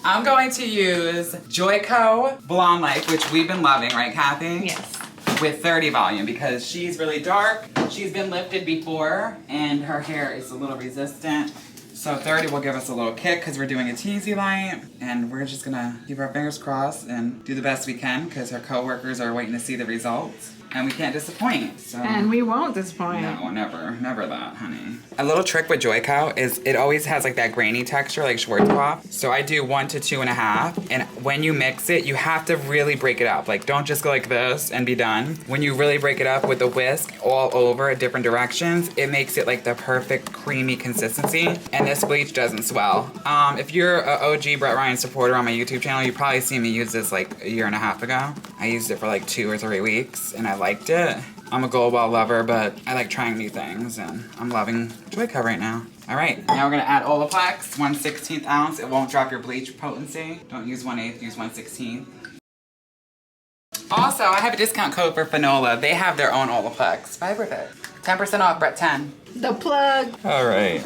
I'm going to use Joico Blonde Life, which we've been loving, right, Kathy? Yes. With 30 volume because she's really dark. She's been lifted before and her hair is a little resistant. So 30 will give us a little kick because we're doing a Teasy Light, and we're just gonna keep our fingers crossed and do the best we can because our coworkers are waiting to see the results. And we can't disappoint, so. And we won't disappoint. No, never that, honey. A little trick with Joico is it always has like that grainy texture like Schwarzkopf. So I do 1 to 2.5, and when you mix it, you have to really break it up. Like don't just go like this and be done. When you really break it up with a whisk all over at different directions, it makes it like the perfect creamy consistency, and this bleach doesn't swell. If you're an OG Brett Ryan supporter on my YouTube channel, you probably seen me use this like 1.5 years ago. I used it for like 2 or 3 weeks, and I liked it. I'm a Goldwell lover, but I like trying new things, and I'm loving Joico right now. All right, now we're gonna add Olaplex, 1/16 ounce. It won't drop your bleach potency. Don't use 1/8, use 1/16. Also, I have a discount code for Fanola. They have their own Olaplex. Buy with it. 10% off, Brett 10. The plug. All right,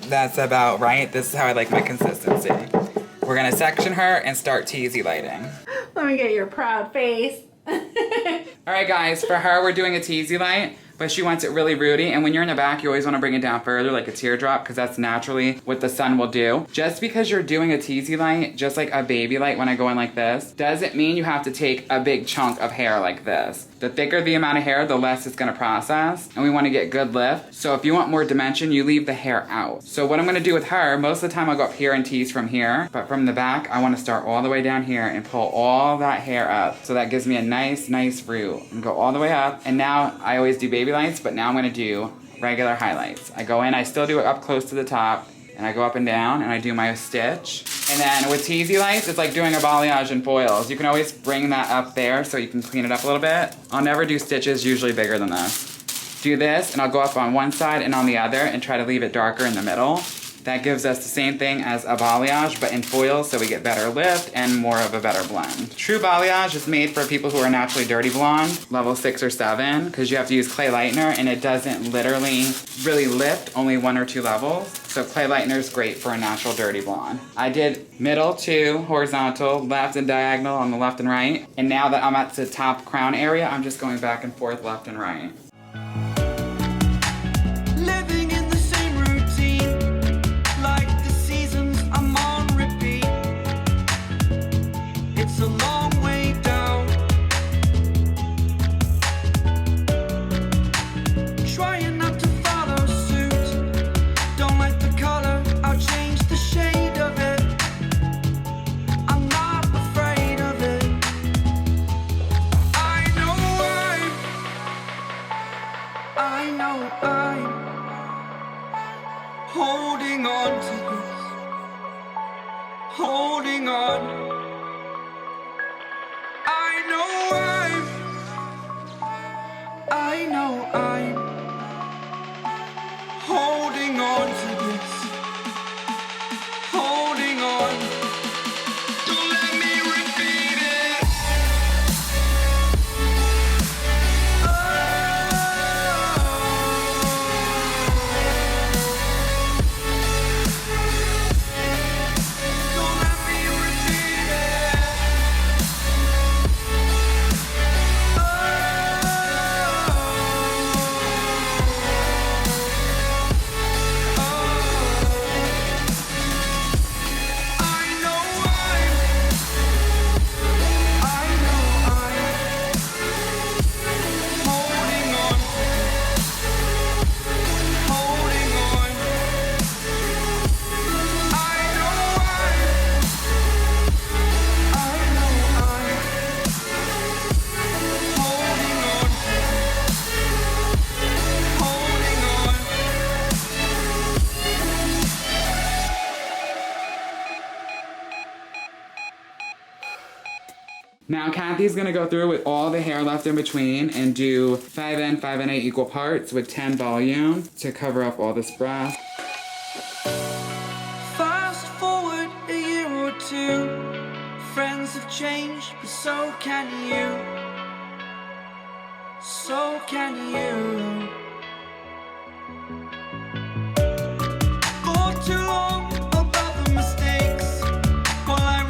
that's about right. This is how I like my consistency. We're gonna section her and start teasy lighting. Let me get your proud face. All right, guys, for her, we're doing a Teasy Light, but she wants it really rooty, and when you're in the back, you always want to bring it down further, like a teardrop, because that's naturally what the sun will do. Just because you're doing a Teasy Light, just like a baby light when I go in like this, doesn't mean you have to take a big chunk of hair like this. The thicker the amount of hair, the less it's gonna process, and we want to get good lift. So if you want more dimension, you leave the hair out. So what I'm gonna do with her, most of the time I'll go up here and tease from here, but from the back, I want to start all the way down here and pull all that hair up. So that gives me a nice root, and go all the way up. And now I always do baby lights, but now I'm gonna do regular highlights. I go in, I still do it up close to the top, and I go up and down, and I do my stitch. And then with Teasy Lights, it's like doing a balayage in foils. You can always bring that up there so you can clean it up a little bit. I'll never do stitches usually bigger than this. Do this, and I'll go up on one side and on the other, and try to leave it darker in the middle. That gives us the same thing as a balayage, but in foils, so we get better lift and more of a better blend. True balayage is made for people who are naturally dirty blonde, level 6 or 7, because you have to use clay lightener, and it doesn't literally really lift, only 1 or 2 levels. So clay lightener is great for a natural dirty blonde. I did middle to horizontal, left and diagonal on the left and right. And now that I'm at the top crown area, I'm just going back and forth left and right. Holding on to this, holding on. I know I'm holding on to this, holding on. Don't let me repeat it. Now Kathy's gonna go through with all the hair left in between and do 5N, 5N8 equal parts with 10 volume to cover up all this breath. Fast forward a year or two, friends have changed, but so can you. So can you. For too long about the mistakes, while I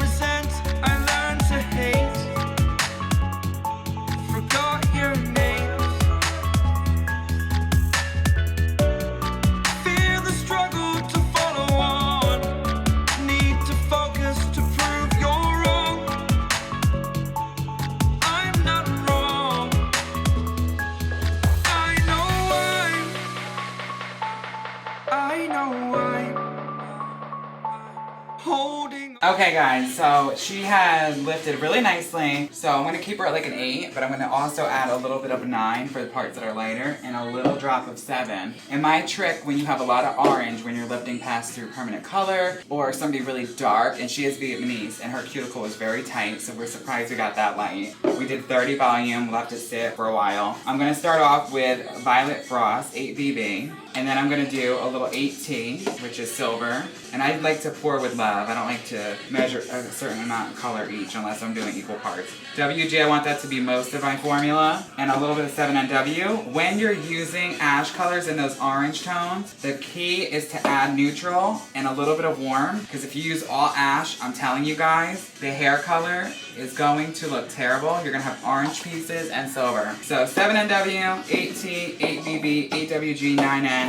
Okay guys, so she had lifted really nicely. So I'm gonna keep her at like an 8, but I'm gonna also add a little bit of a 9 for the parts that are lighter and a little drop of 7. And my trick when you have a lot of orange when you're lifting past through permanent color or somebody really dark, and she is Vietnamese and her cuticle is very tight, so we're surprised we got that light. We did 30 volume, left it sit for a while. I'm gonna start off with Violet Frost 8BB. And then I'm gonna do a little 8T, which is silver. And I like to pour with love. I don't like to measure a certain amount of color each unless I'm doing equal parts. WG, I want that to be most of my formula. And a little bit of 7NW. When you're using ash colors in those orange tones, the key is to add neutral and a little bit of warm. Because if you use all ash, I'm telling you guys, the hair color is going to look terrible. You're gonna have orange pieces and silver. So 7NW, 8T, 8BB, 8WG, 9N,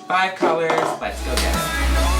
5 colors. Let's go get it.